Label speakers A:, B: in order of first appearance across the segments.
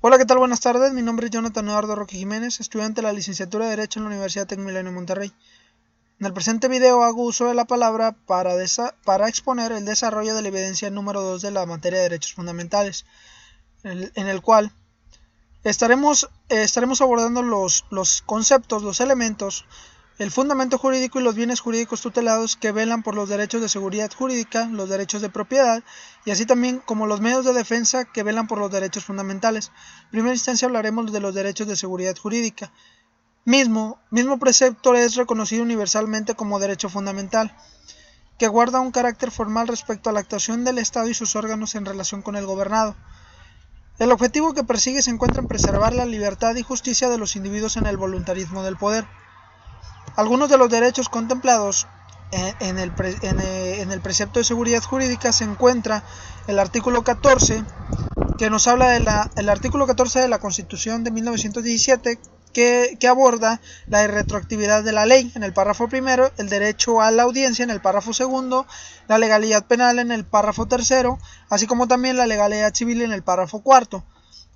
A: Hola, ¿qué tal? Buenas tardes. Mi nombre es Jonathan Eduardo Roque Jiménez, estudiante de la licenciatura de Derecho en la Universidad Tecmilenio de Monterrey. En el presente video hago uso de la palabra para exponer el desarrollo de la evidencia número 2 de la materia de derechos fundamentales, en el cual estaremos abordando los conceptos, los elementos, el fundamento jurídico y los bienes jurídicos tutelados que velan por los derechos de seguridad jurídica, los derechos de propiedad y así también como los medios de defensa que velan por los derechos fundamentales. En primera instancia hablaremos de los derechos de seguridad jurídica. Mismo precepto es reconocido universalmente como derecho fundamental, que guarda un carácter formal respecto a la actuación del Estado y sus órganos en relación con el gobernado. El objetivo que persigue se encuentra en preservar la libertad y justicia de los individuos en el voluntarismo del poder. Algunos de los derechos contemplados en el precepto de seguridad jurídica se encuentra el artículo 14, que nos habla el artículo 14 de la Constitución de 1917, que aborda la irretroactividad de la ley en el párrafo primero, el derecho a la audiencia en el párrafo segundo, la legalidad penal en el párrafo tercero, así como también la legalidad civil en el párrafo cuarto.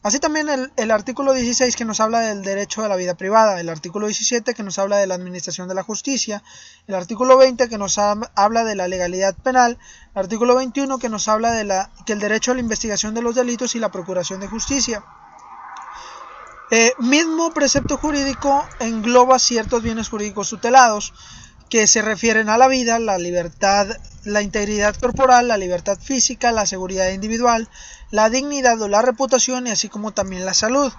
A: Así también el artículo 16 que nos habla del derecho a la vida privada, el artículo 17 que nos habla de la administración de la justicia, el artículo 20 que nos habla de la legalidad penal, el artículo 21 que nos habla de que el derecho a la investigación de los delitos y la procuración de justicia. Mismo precepto jurídico engloba ciertos bienes jurídicos tutelados que se refieren a la vida, la libertad, la integridad corporal, la libertad física, la seguridad individual, la dignidad o la reputación y así como también la salud.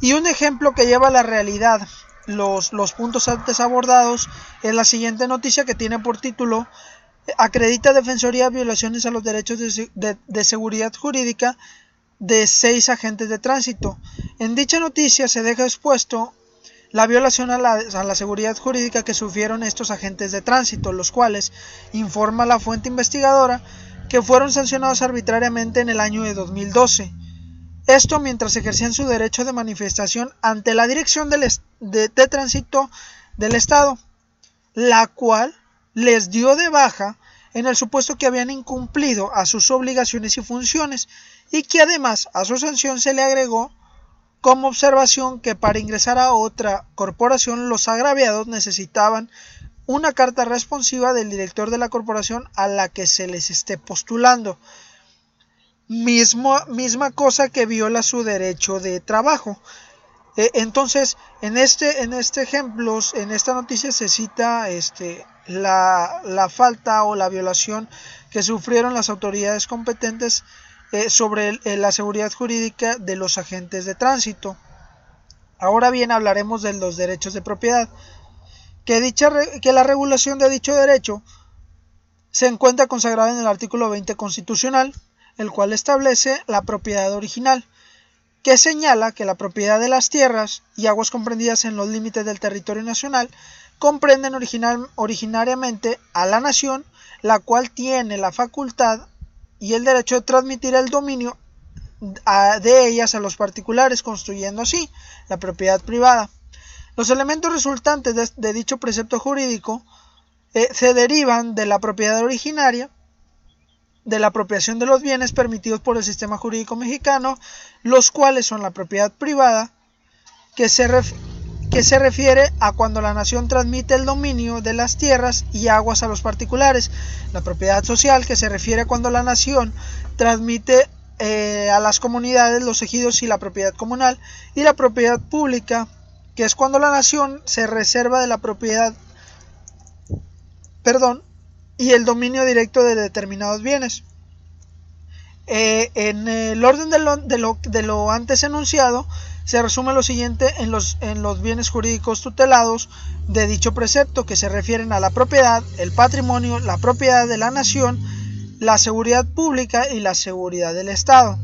A: Y un ejemplo que lleva a la realidad los puntos antes abordados es la siguiente noticia que tiene por título: acredita Defensoría violaciones a los derechos de seguridad jurídica de 6 agentes de tránsito. En dicha noticia se deja expuesto la violación a la seguridad jurídica que sufrieron estos agentes de tránsito, los cuales, informa la fuente investigadora, que fueron sancionados arbitrariamente en el año de 2012. Esto mientras ejercían su derecho de manifestación ante la Dirección de Tránsito del Estado, la cual les dio de baja en el supuesto que habían incumplido a sus obligaciones y funciones, y que además a su sanción se le agregó como observación que para ingresar a otra corporación los agraviados necesitaban una carta responsiva del director de la corporación a la que se les esté postulando. Misma cosa que viola su derecho de trabajo. Entonces, en este ejemplo, en esta noticia se cita la falta o la violación que sufrieron las autoridades competentes sobre la seguridad jurídica de los agentes de tránsito. Ahora bien, hablaremos de los derechos de propiedad, que la regulación de dicho derecho se encuentra consagrada en el artículo 20 constitucional, el cual establece la propiedad original, que señala que la propiedad de las tierras y aguas comprendidas en los límites del territorio nacional comprenden originariamente a la nación, la cual tiene la facultad y el derecho de transmitir el dominio de ellas a los particulares, construyendo así la propiedad privada. Los elementos resultantes de dicho precepto jurídico se derivan de la propiedad originaria, de la apropiación de los bienes permitidos por el sistema jurídico mexicano, los cuales son la propiedad privada, que se refiere a cuando la nación transmite el dominio de las tierras y aguas a los particulares; la propiedad social, que se refiere a cuando la nación transmite a las comunidades, los ejidos y la propiedad comunal; y la propiedad pública, que es cuando la nación se reserva de la propiedad y el dominio directo de determinados bienes. En el orden de lo antes enunciado, se resume lo siguiente en los bienes jurídicos tutelados de dicho precepto, que se refieren a la propiedad, el patrimonio, la propiedad de la nación, la seguridad pública y la seguridad del Estado.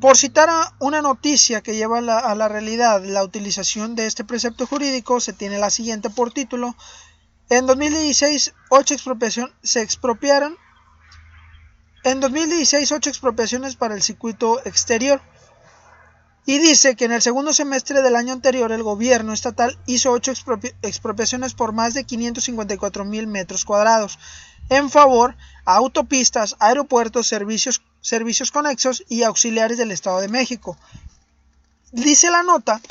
A: Por citar una noticia que lleva a la realidad la utilización de este precepto jurídico, se tiene la siguiente por título: en 2016, 8 expropiaciones para el circuito exterior. Y dice que en el segundo semestre del año anterior el gobierno estatal hizo 8 expropiaciones por más de 554,000 metros cuadrados en favor a autopistas, aeropuertos, servicios servicios conexos y auxiliares del Estado de México. Dice la nota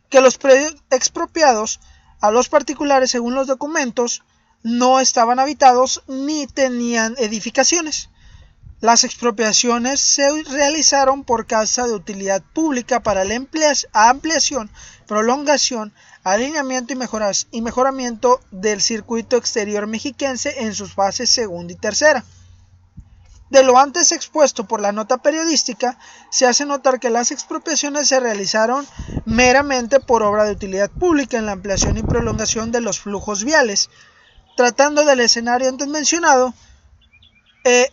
A: que los predios expropiados a los particulares, según los documentos, no estaban habitados ni tenían edificaciones. Las expropiaciones se realizaron por causa de utilidad pública para la ampliación, prolongación, alineamiento y mejoramiento del circuito exterior mexiquense en sus fases segunda y tercera. De lo antes expuesto por la nota periodística, se hace notar que las expropiaciones se realizaron meramente por obra de utilidad pública en la ampliación y prolongación de los flujos viales, tratando del escenario antes mencionado,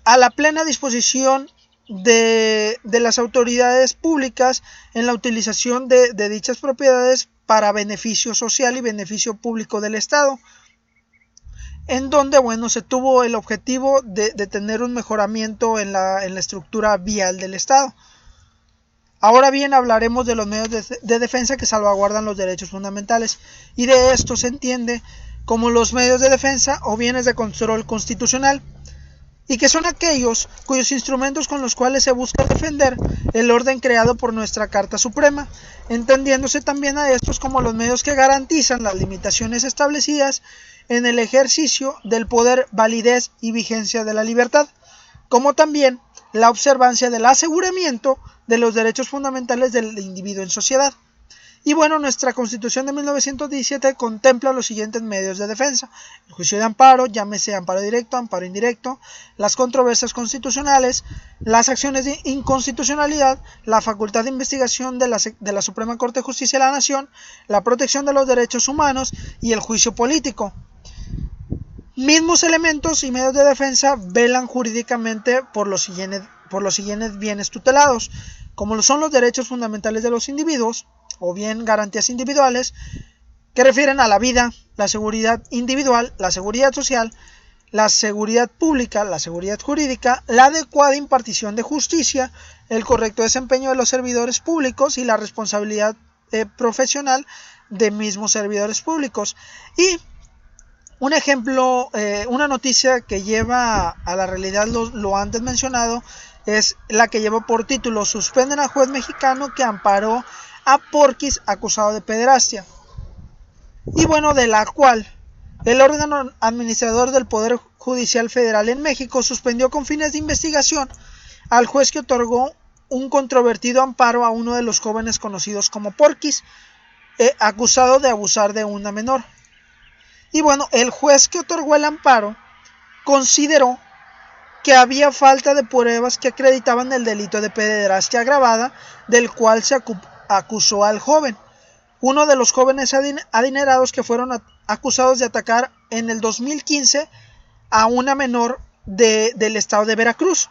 A: a la plena disposición de las autoridades públicas en la utilización de dichas propiedades para beneficio social y beneficio público del Estado, en donde se tuvo el objetivo de tener un mejoramiento en la estructura vial del Estado. Ahora bien, hablaremos de los medios de defensa que salvaguardan los derechos fundamentales, y de esto se entiende como los medios de defensa o bienes de control constitucional, y que son aquellos cuyos instrumentos con los cuales se busca defender el orden creado por nuestra Carta Suprema, entendiéndose también a estos como los medios que garantizan las limitaciones establecidas en el ejercicio del poder, validez y vigencia de la libertad, como también la observancia del aseguramiento de los derechos fundamentales del individuo en sociedad. Y nuestra Constitución de 1917 contempla los siguientes medios de defensa: el juicio de amparo, llámese amparo directo, amparo indirecto, las controversias constitucionales, las acciones de inconstitucionalidad, la facultad de investigación de la Suprema Corte de Justicia de la Nación, la protección de los derechos humanos y el juicio político. Mismos elementos y medios de defensa velan jurídicamente por los siguientes bienes tutelados, como lo son los derechos fundamentales de los individuos, o bien garantías individuales, que refieren a la vida, la seguridad individual, la seguridad social, la seguridad pública, la seguridad jurídica, la adecuada impartición de justicia, el correcto desempeño de los servidores públicos y la responsabilidad profesional de mismos servidores públicos. Y un ejemplo, una noticia que lleva a la realidad lo antes mencionado, es la que lleva por título: suspenden al juez mexicano que amparó a Porquis acusado de pederastia. Y de la cual el órgano administrador del Poder Judicial Federal en México suspendió con fines de investigación al juez que otorgó un controvertido amparo a uno de los jóvenes conocidos como Porquis, acusado de abusar de una menor. Y el juez que otorgó el amparo consideró que había falta de pruebas que acreditaban el delito de pederastia agravada del cual se acusó al joven, uno de los jóvenes adinerados que fueron acusados de atacar en el 2015 a una menor del estado de Veracruz,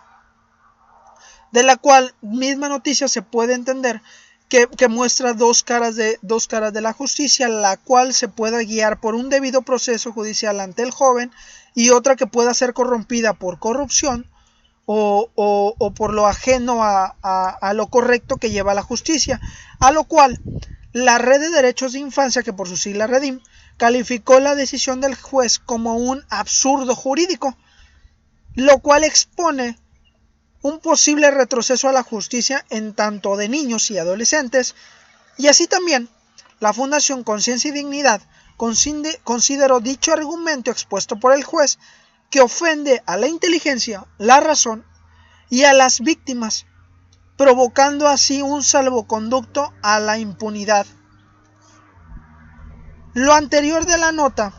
A: de la cual misma noticia se puede entender que muestra dos caras de la justicia, la cual se pueda guiar por un debido proceso judicial ante el joven, y otra que pueda ser corrompida por corrupción o por lo ajeno a lo correcto que lleva la justicia, a lo cual la Red de Derechos de Infancia, que por su sigla REDIM, calificó la decisión del juez como un absurdo jurídico, lo cual expone un posible retroceso a la justicia en tanto de niños y adolescentes. Y así también la Fundación Conciencia y Dignidad consideró dicho argumento expuesto por el juez que ofende a la inteligencia, la razón y a las víctimas, provocando así un salvoconducto a la impunidad. Lo anterior de la nota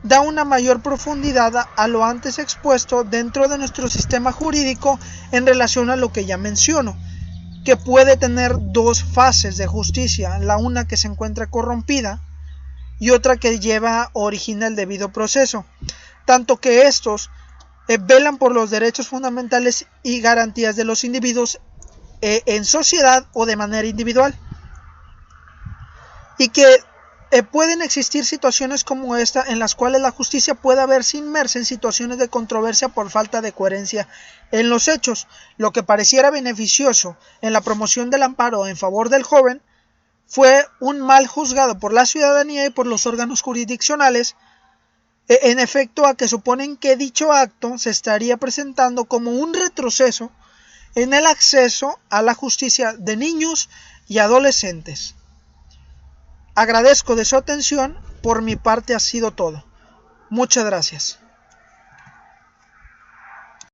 A: da una mayor profundidad a lo antes expuesto dentro de nuestro sistema jurídico en relación a lo que ya menciono, que puede tener dos fases de justicia, la una que se encuentra corrompida y otra que origina el debido proceso, tanto que estos velan por los derechos fundamentales y garantías de los individuos en sociedad o de manera individual, y que pueden existir situaciones como esta en las cuales la justicia puede verse inmersa en situaciones de controversia por falta de coherencia en los hechos. Lo que pareciera beneficioso en la promoción del amparo en favor del joven fue un mal juzgado por la ciudadanía y por los órganos jurisdiccionales, en efecto a que suponen que dicho acto se estaría presentando como un retroceso en el acceso a la justicia de niños y adolescentes. Agradezco de su atención, por mi parte ha sido todo. Muchas gracias.